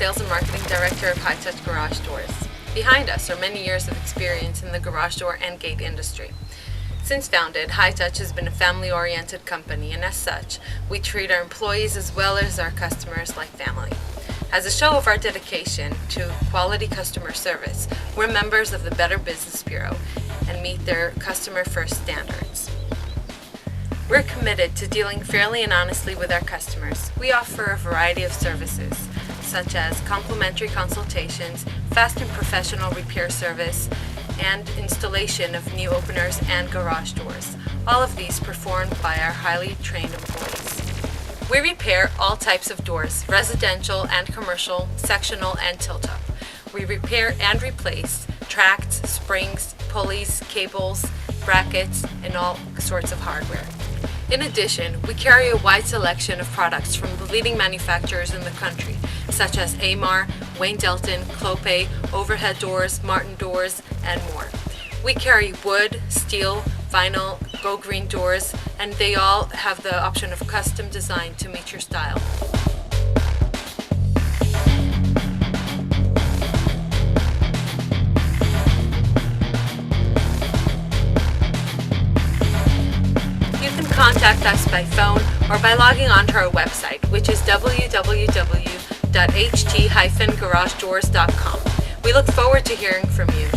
Sales and Marketing Director of High Touch Garage Doors. Behind us are many years of experience in the garage door and gate industry. Since founded, High Touch has been a family-oriented company, and as such, we treat our employees as well as our customers like family. As a show of our dedication to quality customer service, we're members of the Better Business Bureau and meet their customer-first standards. We're committed to dealing fairly and honestly with our customers. We offer a variety of services, such as complimentary consultations, fast and professional repair service, and installation of new openers and garage doors. All of these performed by our highly trained employees. We repair all types of doors, residential and commercial, sectional and tilt-up. We repair and replace tracks, springs, pulleys, cables, brackets, and all sorts of hardware. In addition, we carry a wide selection of products from the leading manufacturers in the country, such as Amar, Wayne Delton, Clopay, Overhead Doors, Martin Doors, and more. We carry wood, steel, vinyl, Go Green doors, and they all have the option of custom design to meet your style. Contact us by phone or by logging on to our website, which is www.ht-garagedoors.com. We look forward to hearing from you.